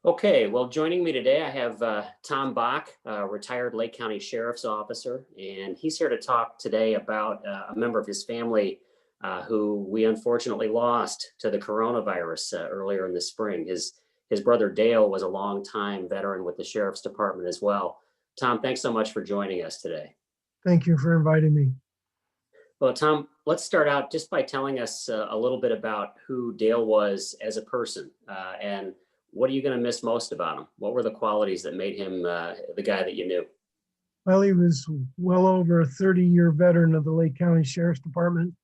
Okay, well, joining me today, I have Tom Bock, retired Lake County Sheriff's Officer, and he's here to talk today about a member of his family who we unfortunately lost to the coronavirus earlier in the spring. His brother Dale was a longtime veteran with the Sheriff's Department as well. Tom, thanks so much for joining us today. Thank you for inviting me. Well, Tom, let's start out just by telling us a little bit about who Dale was as a person and what are you going to miss most about him? What were the qualities that made him the guy that you knew? Well, he was well over a 30-year veteran of the Lake County Sheriff's Department.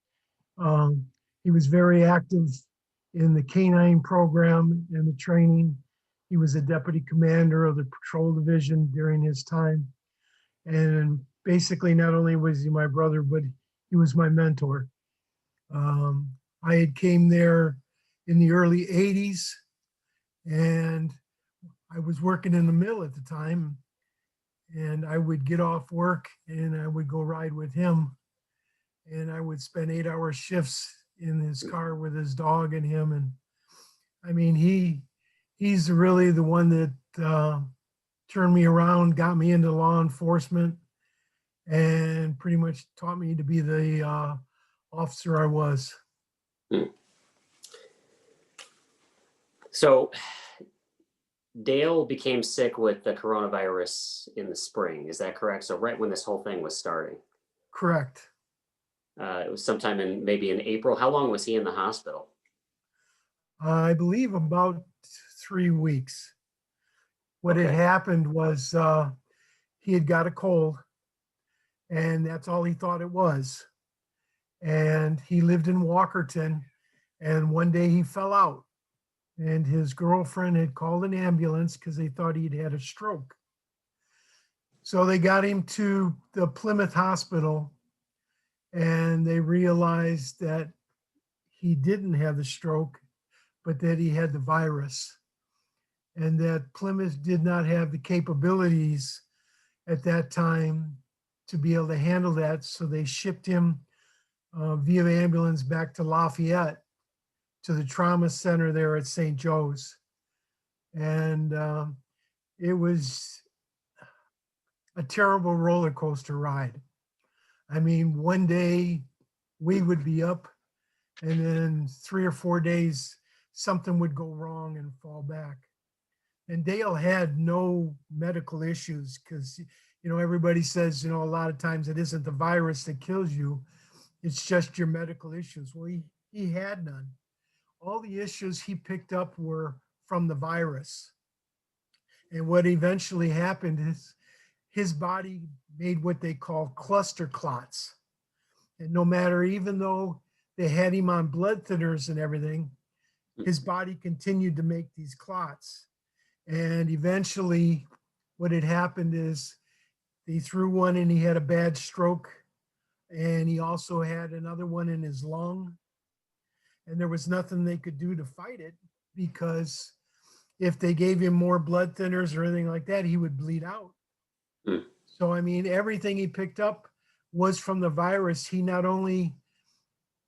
Um, he was very active in the canine program and the training. He was a deputy commander of the patrol division during his time. And basically, not only was he my brother, but he was my mentor. I had came there in the early 80s, and I was working in the mill at the time, and I would get off work and I would go ride with him, and I would spend 8-hour shifts in his car with his dog and him. And I mean, he's really the one that turned me around, got me into law enforcement, and pretty much taught me to be the officer I was. Hmm. So Dale became sick with the coronavirus in the spring. Is that correct? So right when this whole thing was starting. Correct. It was sometime maybe in April. How long was he in the hospital? I believe about 3 weeks. What had Okay. happened was he had got a cold, and that's all he thought it was. And he lived in Walkerton, and one day he fell out, and his girlfriend had called an ambulance because they thought he'd had a stroke. So they got him to the Plymouth Hospital, and they realized that he didn't have the stroke, but that he had the virus, and that Plymouth did not have the capabilities at that time to be able to handle that. So they shipped him via ambulance back to Lafayette to the trauma center there at St. Joe's. And it was a terrible roller coaster ride. I mean, one day we would be up, and then 3 or 4 days, something would go wrong and fall back. And Dale had no medical issues because, everybody says, a lot of times it isn't the virus that kills you, it's just your medical issues. Well, he had none. All the issues he picked up were from the virus. And what eventually happened is his body made what they call cluster clots. And no matter, even though they had him on blood thinners and everything, his body continued to make these clots. And eventually what had happened is they threw one and he had a bad stroke. And he also had another one in his lung. And there was nothing they could do to fight it, because if they gave him more blood thinners or anything like that, he would bleed out. Hmm. So, I mean, everything he picked up was from the virus. He not only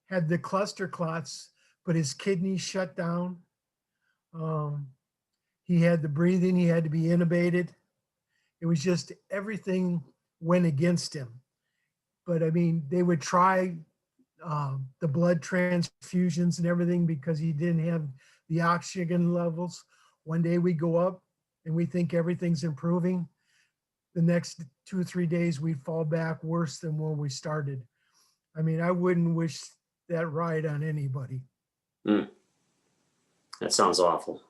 had the cluster clots, but his kidneys shut down. He had the breathing, he had to be intubated. It was just everything went against him. But I mean, they would try the blood transfusions and everything because he didn't have the oxygen levels. One day we go up and we think everything's improving. The next 2 or 3 days we fall back worse than when we started. I mean, I wouldn't wish that ride on anybody. Mm. That sounds awful.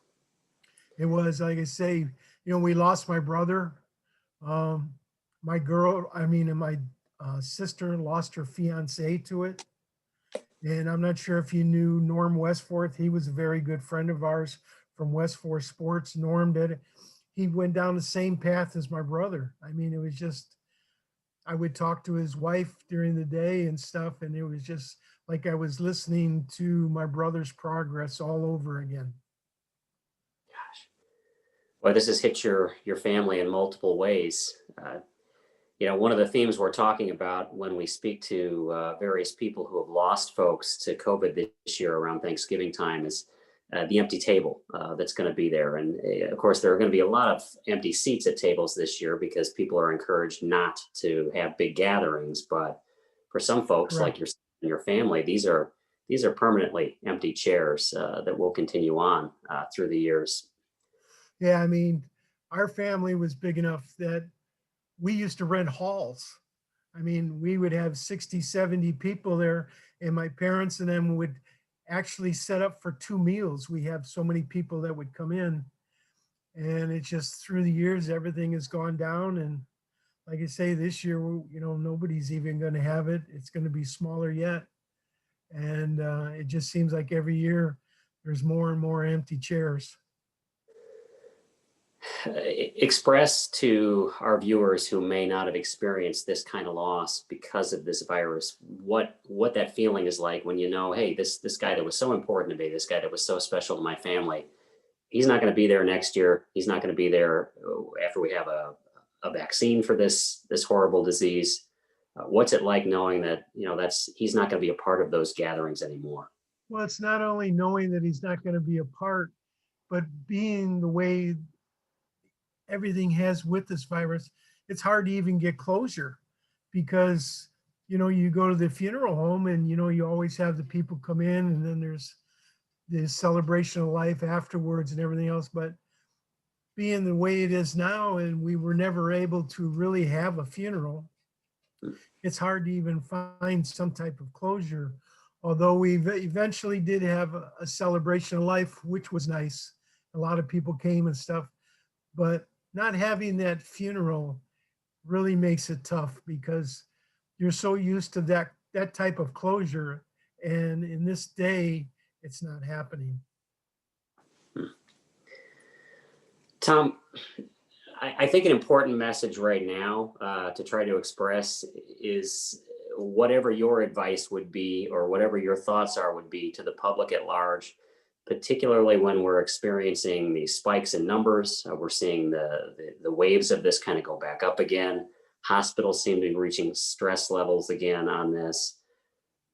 It was, like I say, we lost my brother. My sister lost her fiance to it. And I'm not sure if you knew Norm Westforth. He was a very good friend of ours from Westforth Sports. Norm he went down the same path as my brother. I mean, it was just, I would talk to his wife during the day and stuff, and it was just like I was listening to my brother's progress all over again. Gosh. Well, this has hit your family in multiple ways. One of the themes we're talking about when we speak to various people who have lost folks to COVID this year around Thanksgiving time is the empty table that's going to be there. And of course, there are going to be a lot of empty seats at tables this year because people are encouraged not to have big gatherings. But for some folks, Correct. like your family, these are permanently empty chairs that will continue on through the years. Yeah, I mean, our family was big enough that we used to rent halls. I mean, we would have 60, 70 people there, and my parents and them would actually set up for 2 meals. We have so many people that would come in, and it's just through the years, everything has gone down. And like I say, this year, nobody's even going to have it. It's going to be smaller yet. And it just seems like every year there's more and more empty chairs. Express to our viewers who may not have experienced this kind of loss because of this virus what that feeling is like when you know, hey, this guy that was so important to me, this guy that was so special to my family, he's not going to be there next year. He's not going to be there after we have a vaccine for this horrible disease. What's it like knowing that that's he's not going to be a part of those gatherings anymore? Well, it's not only knowing that he's not going to be a part, but being the way everything has with this virus, it's hard to even get closure because, you go to the funeral home and, you always have the people come in and then there's this celebration of life afterwards and everything else. But being the way it is now, and we were never able to really have a funeral, it's hard to even find some type of closure. Although we eventually did have a celebration of life, which was nice. A lot of people came and stuff, but not having that funeral really makes it tough because you're so used to that type of closure. And in this day, it's not happening. Tom, I think an important message right now to try to express is whatever your advice would be or whatever your thoughts would be to the public at large, particularly when we're experiencing these spikes in numbers. We're seeing the waves of this kind of go back up again. Hospitals seem to be reaching stress levels again on this.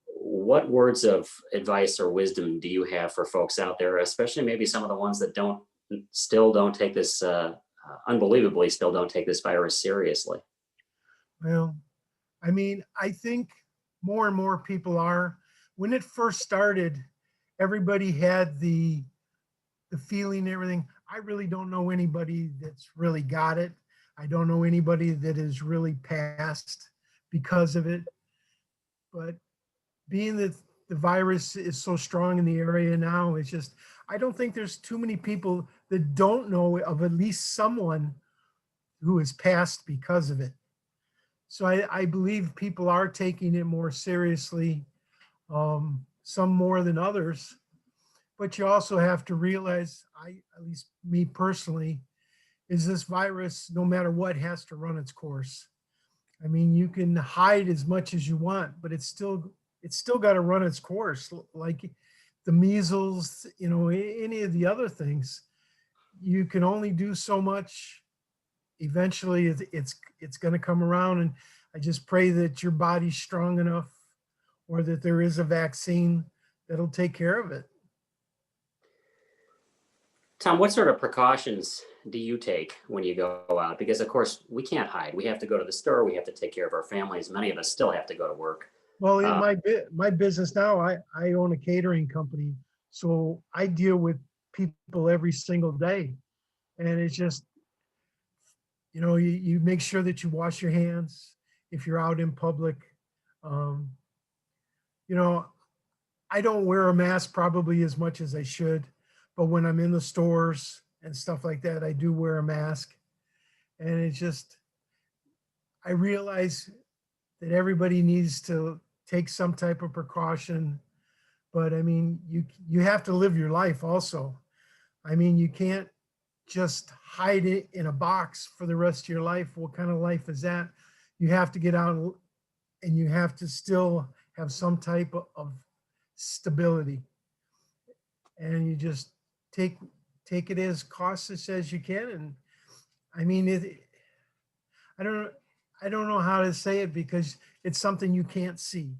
What words of advice or wisdom do you have for folks out there, especially maybe some of the ones that still don't take this unbelievably still don't take this virus seriously? Well, I mean, I think more and more people are. When it first started, everybody had the feeling and everything. I really don't know anybody that's really got it. I don't know anybody that has really passed because of it. But being that the virus is so strong in the area now, it's just, I don't think there's too many people that don't know of at least someone who has passed because of it. So I believe people are taking it more seriously, some more than others. But you also have to realize, at least me personally, is this virus, no matter what, has to run its course. I mean, you can hide as much as you want, but it's still got to run its course. Like the measles, any of the other things, you can only do so much. Eventually, it's going to come around, and I just pray that your body's strong enough, or that there is a vaccine that'll take care of it. Tom, what sort of precautions do you take when you go out? Because of course we can't hide. We have to go to the store. We have to take care of our families. Many of us still have to go to work. Well, in Uh, my business now, I own a catering company, so I deal with people every single day, and it's just, you make sure that you wash your hands if you're out in public. Um, you know, I don't wear a mask probably as much as I should, but when I'm in the stores and stuff like that, I do wear a mask, and it's just, I realize that everybody needs to take some type of precaution. But I mean, you have to live your life also. I mean, you can't just hide it in a box for the rest of your life. What kind of life is that? You have to get out, and you have to still have some type of stability. And you just take take it as cautious as you can. And I mean, I don't I don't know how to say it because it's something you can't see,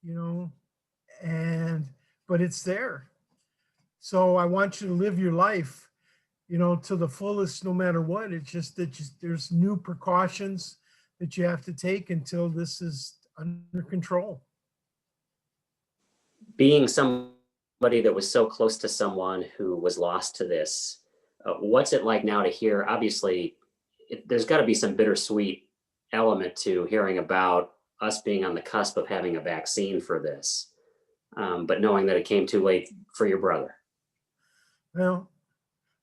you know, and but it's there. So I want you to live your life, to the fullest, no matter what. It's just that there's new precautions that you have to take until this is under control. Being somebody that was so close to someone who was lost to this, what's it like now to hear? Obviously, there's got to be some bittersweet element to hearing about us being on the cusp of having a vaccine for this, but knowing that it came too late for your brother. Well,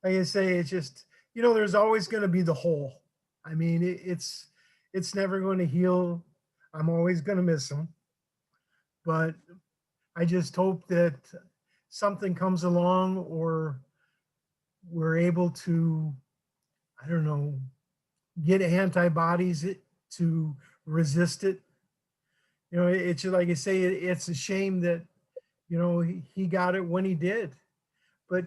like I say, it's just, there's always going to be the hole. I mean, it's never going to heal. I'm always going to miss him, but I just hope that something comes along, or we're able to, I don't know, get antibodies to resist it. It's just like I say, it's a shame that, he got it when he did. But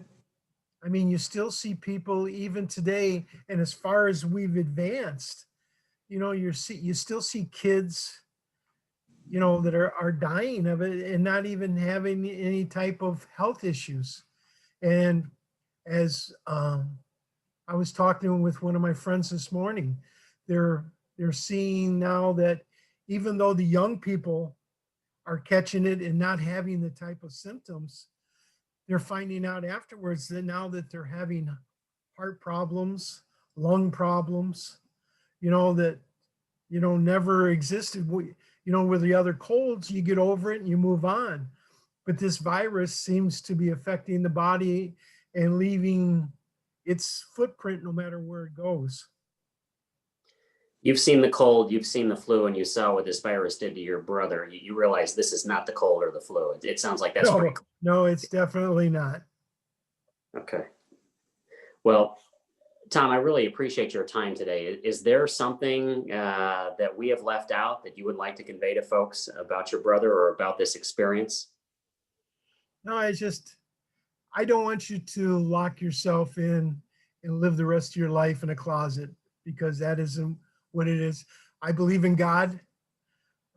I mean, you still see people even today, and as far as we've advanced, you still see kids, that are dying of it and not even having any type of health issues. And as I was talking with one of my friends this morning, they're seeing now that even though the young people are catching it and not having the type of symptoms, they're finding out afterwards that now that they're having heart problems, lung problems, that, never existed. With the other colds, you get over it and you move on. But this virus seems to be affecting the body and leaving its footprint no matter where it goes. You've seen the cold, you've seen the flu, and you saw what this virus did to your brother. You realize this is not the cold or the flu. It sounds like that's pretty No, no, it's definitely not. clear. Okay. Well, Tom, I really appreciate your time today. Is there something that we have left out that you would like to convey to folks about your brother or about this experience? No, I don't want you to lock yourself in and live the rest of your life in a closet, because that isn't what it is. I believe in God.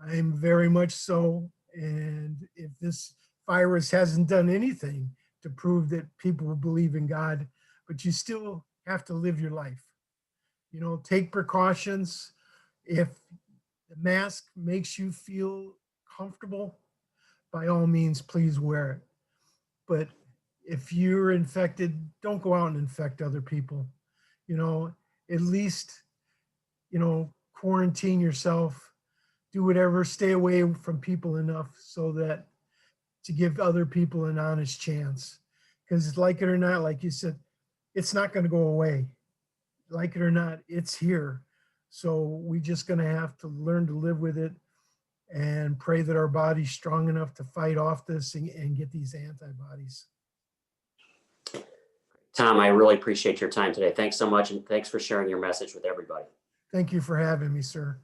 I'm very much so. And if this virus hasn't done anything to prove that people believe in God, but you still have to live your life. Take precautions. If the mask makes you feel comfortable, by all means, please wear it. But if you're infected, don't go out and infect other people. At least, quarantine yourself, do whatever, stay away from people enough so that to give other people an honest chance. Because like it or not, like you said, it's not going to go away. Like it or not, it's here. So we just going to have to learn to live with it and pray that our body's strong enough to fight off this and get these antibodies. Tom, I really appreciate your time today. Thanks so much, and thanks for sharing your message with everybody. Thank you for having me, sir.